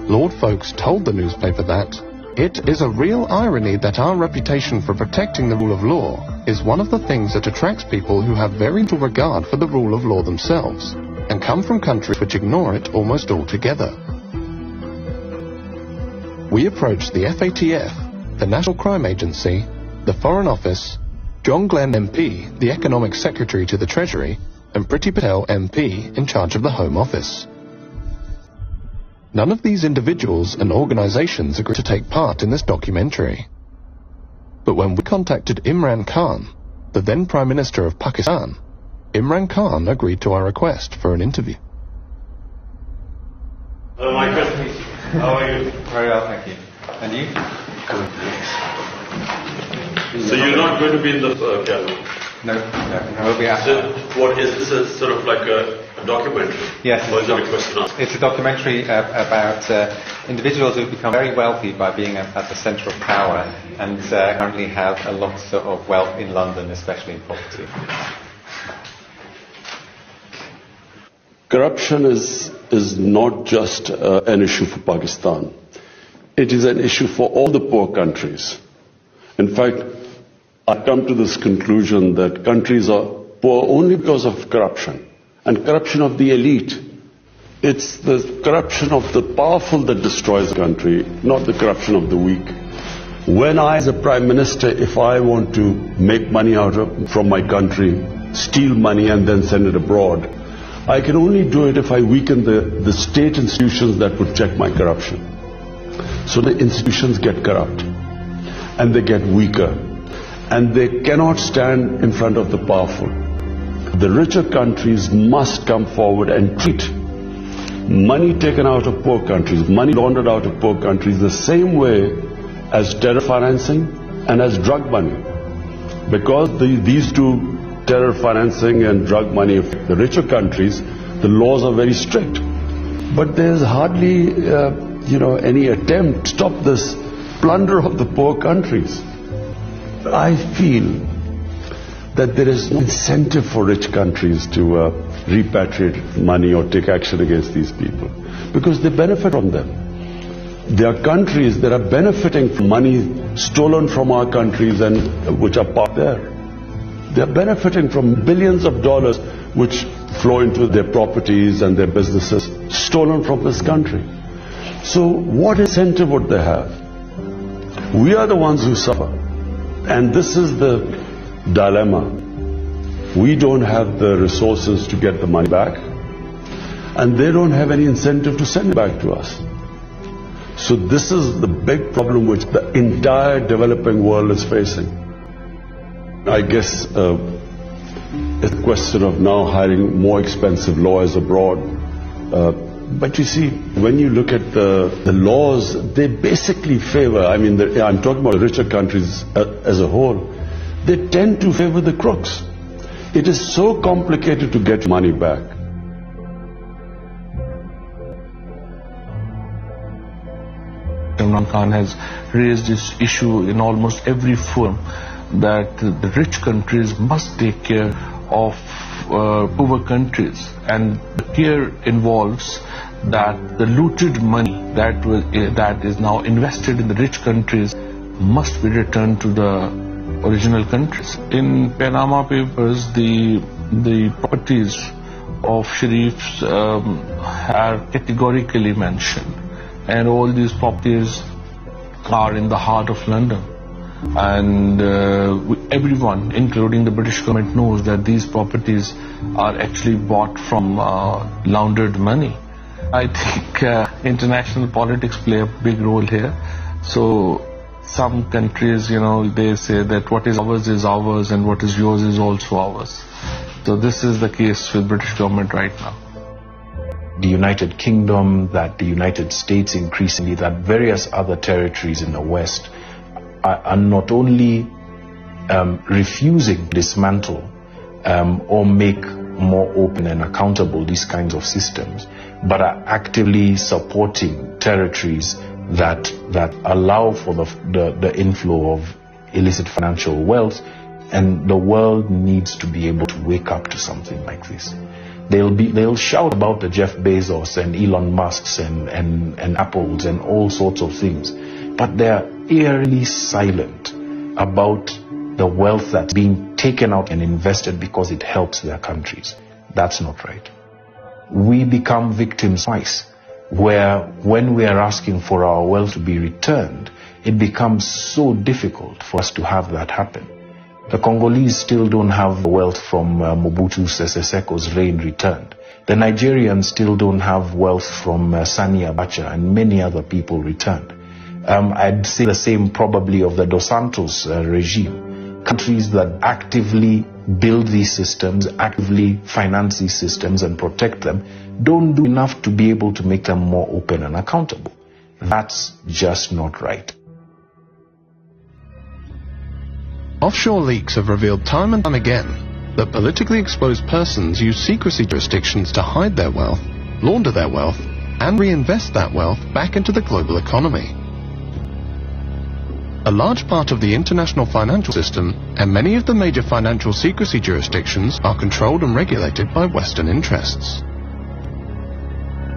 Lord Foulkes told the newspaper that it is a real irony that our reputation for protecting the rule of law is one of the things that attracts people who have very little regard for the rule of law themselves and come from countries which ignore it almost altogether. We approached the FATF, the National Crime Agency, the Foreign Office, John Glenn MP, the Economic Secretary to the Treasury, and Priti Patel MP in charge of the Home Office. None of these individuals and organisations agreed to take part in this documentary. But when we contacted Imran Khan, the then Prime Minister of Pakistan, Imran Khan agreed to our request for an interview. Hello, Michael. How are you? Very well, thank you. And you? Good. So you're not going to be in the gallery? No, we'll be after. So what is this? Is sort of like a documentary? Yes, or is it a question answer? It's a documentary about individuals who've become very wealthy by being at the centre of power and currently have a lot of wealth in London, especially in property. Corruption is not just an issue for Pakistan. It is an issue for all the poor countries. In fact, I've come to this conclusion that countries are poor only because of corruption, and corruption of the elite. It's the corruption of the powerful that destroys a country, not the corruption of the weak. When I, as a Prime Minister, if I want to make money from my country, steal money and then send it abroad, I can only do it if I weaken the state institutions that would check my corruption. So the institutions get corrupt, and they get weaker, and they cannot stand in front of the powerful. The richer countries must come forward and treat money taken out of poor countries, money laundered out of poor countries, the same way as terror financing and as drug money. Because these two, terror financing and drug money, of the richer countries, the laws are very strict. But there's hardly any attempt to stop this plunder of the poor countries. I feel that there is no incentive for rich countries to repatriate money or take action against these people, because they benefit from them. There are countries that are benefiting from money stolen from our countries and which are parked there. They are benefiting from billions of dollars which flow into their properties and their businesses stolen from this country. So what incentive would they have? We are the ones who suffer. And this is the dilemma. We don't have the resources to get the money back, and they don't have any incentive to send it back to us. So this is the big problem which the entire developing world is facing. I guess it's a question of now hiring more expensive lawyers abroad. But you see, when you look at the laws, they basically favor, I'm talking about the richer countries as a whole, they tend to favor the crooks. It is so complicated to get money back. Imran Khan has raised this issue in almost every forum that the rich countries must take care of poor countries, and the care involves that the looted money that is now invested in the rich countries must be returned to the original countries. In Panama Papers, the properties of Sharifs are categorically mentioned, and all these properties are in the heart of London. And everyone, including the British government, knows that these properties are actually bought from laundered money. I think international politics play a big role here. So some countries, they say that what is ours and what is yours is also ours. So this is the case with British government right now. The United Kingdom, that the United States increasingly, that various other territories in the West are not only refusing to dismantle or make more open and accountable these kinds of systems, but are actively supporting territories that allow for the inflow of illicit financial wealth, and the world needs to be able to wake up to something like this. They'll shout about the Jeff Bezos and Elon Musks and Apples and all sorts of things, but they're eerily silent about the wealth that's being taken out and invested because it helps their countries. That's not right. We become victims twice, where when we are asking for our wealth to be returned, it becomes so difficult for us to have that happen. The Congolese still don't have the wealth from Mobutu Sese Seko's reign returned. The Nigerians still don't have wealth from Sani Abacha and many other people returned. I'd say the same probably of the Dos Santos regime. Countries that actively build these systems, actively finance these systems and protect them, don't do enough to be able to make them more open and accountable. That's just not right. Offshore leaks have revealed time and time again that politically exposed persons use secrecy jurisdictions to hide their wealth, launder their wealth, and reinvest that wealth back into the global economy. A large part of the international financial system and many of the major financial secrecy jurisdictions are controlled and regulated by Western interests.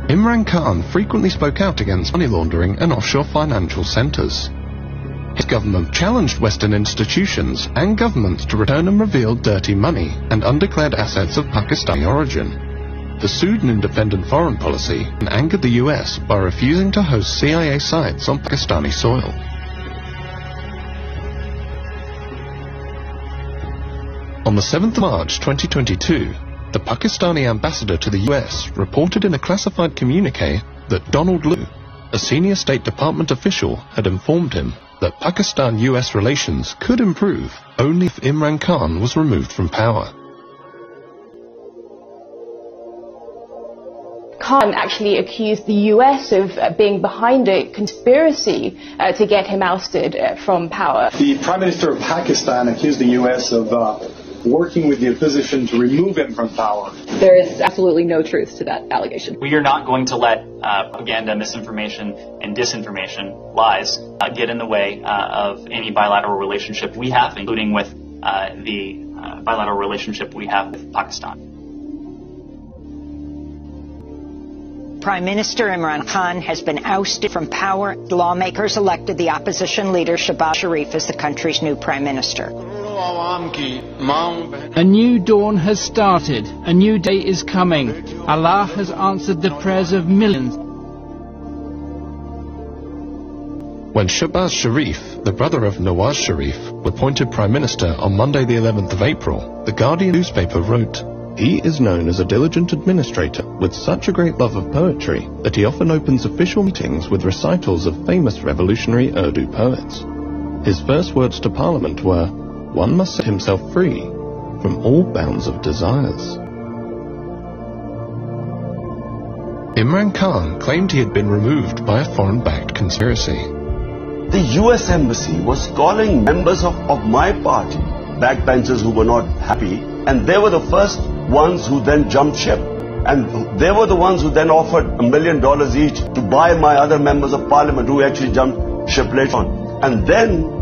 Imran Khan frequently spoke out against money laundering and offshore financial centers. His government challenged Western institutions and governments to return and reveal dirty money and undeclared assets of Pakistani origin, pursued an independent foreign policy, and angered the US by refusing to host CIA sites on Pakistani soil. On the 7th of March 2022, the Pakistani ambassador to the US reported in a classified communique that Donald Lu, a senior State Department official, had informed him that Pakistan-US relations could improve only if Imran Khan was removed from power. Khan actually accused the US of being behind a conspiracy to get him ousted from power. The Prime Minister of Pakistan accused the US of working with the opposition to remove him from power. There is absolutely no truth to that allegation. We are not going to let propaganda, misinformation, and disinformation, lies, get in the way of any bilateral relationship we have, including with the bilateral relationship we have with Pakistan. Prime Minister Imran Khan has been ousted from power. Lawmakers elected the opposition leader Shehbaz Sharif as the country's new prime minister. A new dawn has started. A new day is coming. Allah has answered the prayers of millions. When Shehbaz Sharif the brother of Nawaz Sharif, was appointed Prime Minister on Monday the 11th of April, the Guardian newspaper wrote, "He is known as a diligent administrator with such a great love of poetry that he often opens official meetings with recitals of famous revolutionary Urdu poets. His first words to Parliament were, 'One must set himself free from all bounds of desires.'" Imran Khan claimed he had been removed by a foreign-backed conspiracy. The US Embassy was calling members of my party backbenchers who were not happy, and they were the first ones who then jumped ship. And they were the ones who then offered $1 million each to buy my other members of parliament who actually jumped ship later on. And then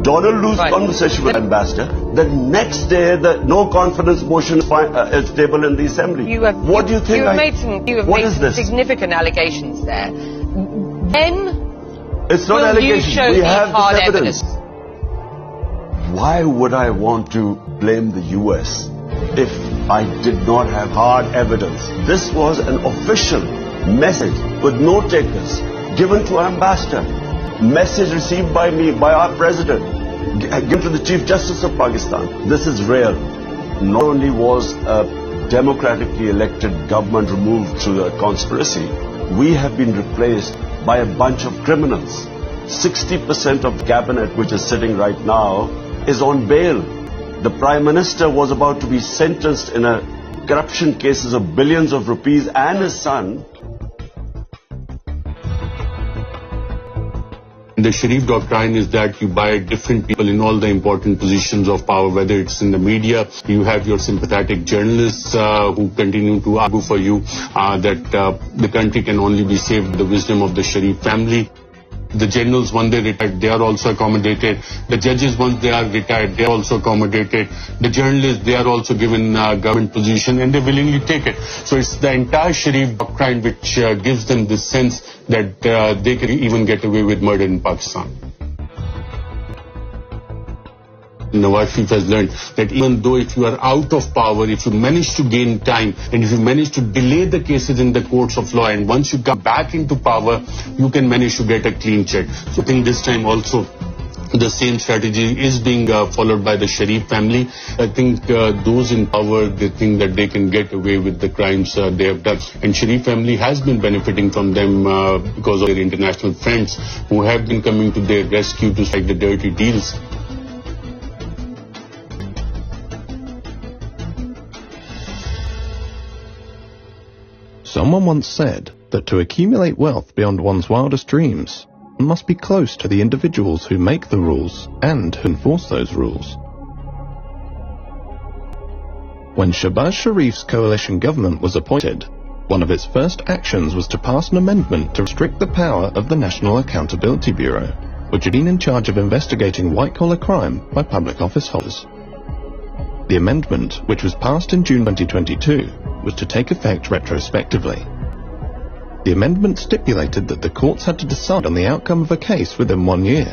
Donald Lu's conversation with the ambassador, the next day the no confidence motion is tabled in the assembly. What do you think? You have made some significant allegations there. Then it's not allegations. We have this evidence. Why would I want to blame the US if I did not have hard evidence? This was an official message with note takers given to our ambassador. Message received by me, by our president, given to the Chief Justice of Pakistan. This is real. Not only was a democratically elected government removed through a conspiracy, we have been replaced by a bunch of criminals. 60% of the cabinet, which is sitting right now, is on bail. The Prime Minister was about to be sentenced in a corruption cases of billions of rupees, and his son. The Sharif doctrine is that you buy different people in all the important positions of power, whether it's in the media, you have your sympathetic journalists who continue to argue for you that the country can only be saved with the wisdom of the Sharif family. The generals, when they retired, they are also accommodated. The judges, once they are retired, they are also accommodated. The journalists, they are also given government position, and they willingly take it. So it's the entire Sharif doctrine which gives them this sense that they can even get away with murder in Pakistan. Nawaz Sharif has learned that even though if you are out of power, if you manage to gain time, and if you manage to delay the cases in the courts of law, and once you come back into power, you can manage to get a clean check. So I think this time also the same strategy is being followed by the Sharif family. I think those in power, they think that they can get away with the crimes they have done. And Sharif family has been benefiting from them because of their international friends who have been coming to their rescue to strike the dirty deals. Someone once said that to accumulate wealth beyond one's wildest dreams, one must be close to the individuals who make the rules and who enforce those rules. When Shahbaz Sharif's coalition government was appointed, one of its first actions was to pass an amendment to restrict the power of the National Accountability Bureau, which had been in charge of investigating white-collar crime by public office holders. The amendment, which was passed in June 2022, was to take effect retrospectively. The amendment stipulated that the courts had to decide on the outcome of a case within 1 year,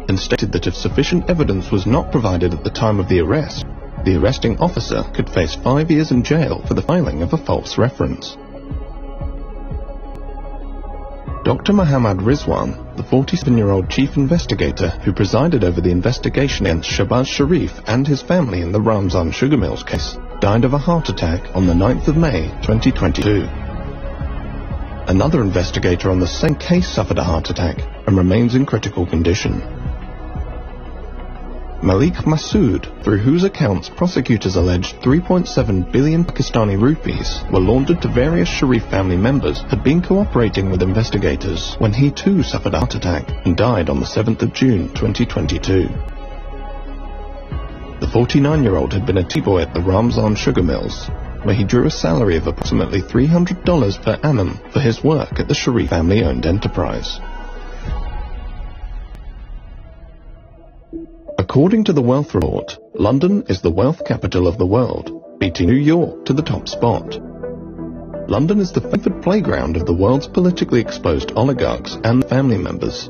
and stated that if sufficient evidence was not provided at the time of the arrest, the arresting officer could face 5 years in jail for the filing of a false reference. Dr. Muhammad Rizwan, the 47-year-old chief investigator who presided over the investigation against Shahbaz Sharif and his family in the Ramzan sugar mills case, died of a heart attack on the 9th of May 2022. Another investigator on the same case suffered a heart attack and remains in critical condition. Malik Masood, through whose accounts prosecutors alleged 3.7 billion Pakistani rupees were laundered to various Sharif family members, had been cooperating with investigators when he too suffered a heart attack and died on the 7th of June 2022. The 49-year-old had been a tea boy at the Ramzan sugar mills, where he drew a salary of approximately $300 per annum for his work at the Sharif family-owned enterprise. According to the Wealth Report, London is the wealth capital of the world, beating New York to the top spot. London is the favoured playground of the world's politically exposed oligarchs and family members.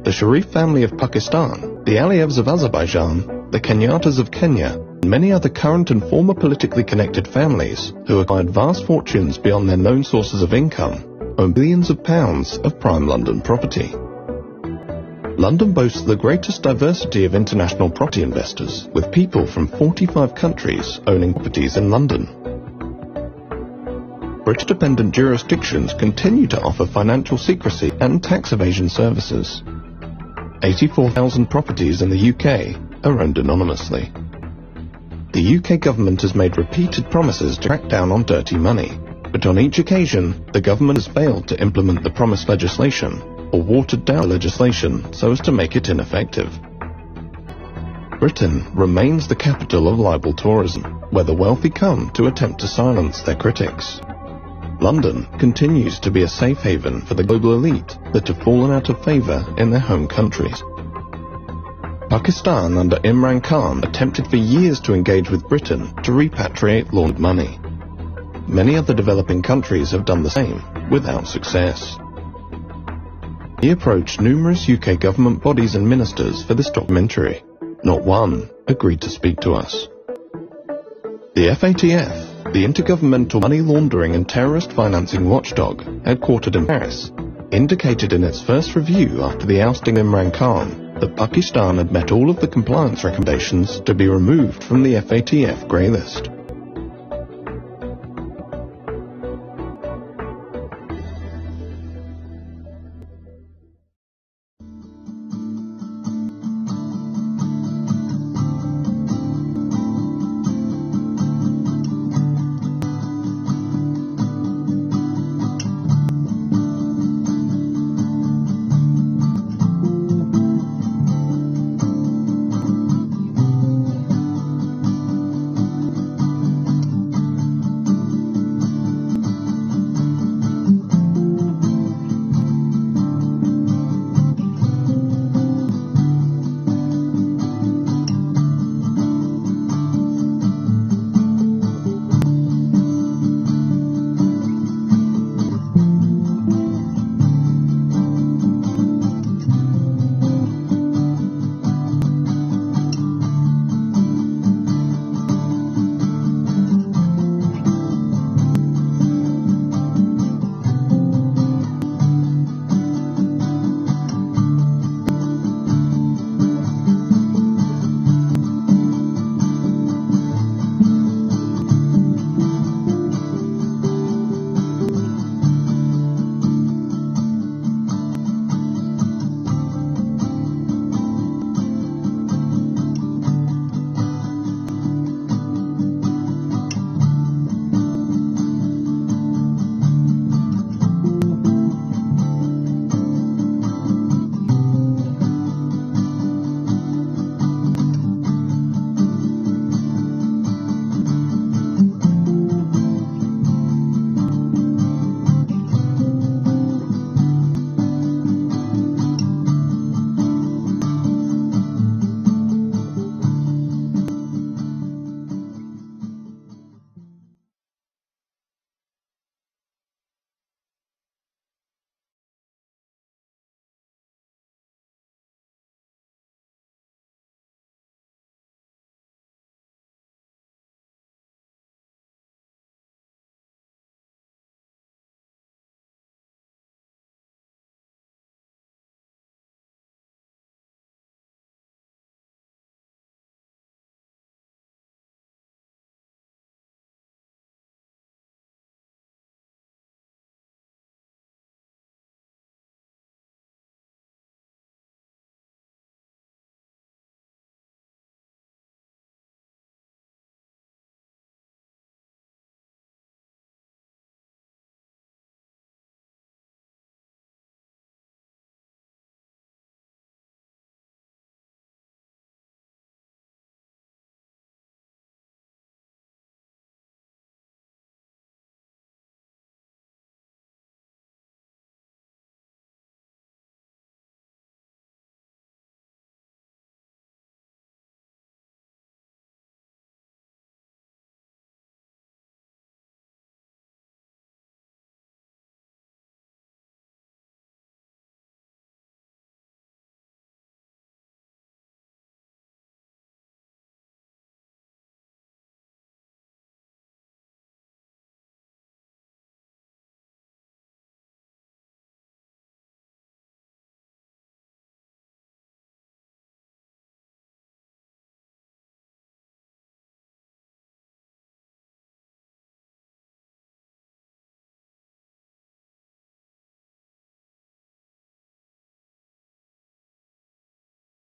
The Sharif family of Pakistan, the Aliyevs of Azerbaijan, the Kenyatas of Kenya, and many other current and former politically connected families who acquired vast fortunes beyond their known sources of income own billions of pounds of prime London property. London boasts the greatest diversity of international property investors, with people from 45 countries owning properties in London. British-dependent jurisdictions continue to offer financial secrecy and tax evasion services. 84,000 properties in the UK are owned anonymously. The UK government has made repeated promises to crack down on dirty money, but on each occasion, the government has failed to implement the promised legislation or watered down legislation so as to make it ineffective. Britain remains the capital of libel tourism, where the wealthy come to attempt to silence their critics. London continues to be a safe haven for the global elite that have fallen out of favour in their home countries. Pakistan under Imran Khan attempted for years to engage with Britain to repatriate laundered money. Many other developing countries have done the same, without success. He approached numerous UK government bodies and ministers for this documentary. Not one agreed to speak to us. The FATF, the Intergovernmental Money Laundering and Terrorist Financing Watchdog, headquartered in Paris, indicated in its first review after the ousting of Imran Khan that Pakistan had met all of the compliance recommendations to be removed from the FATF grey list.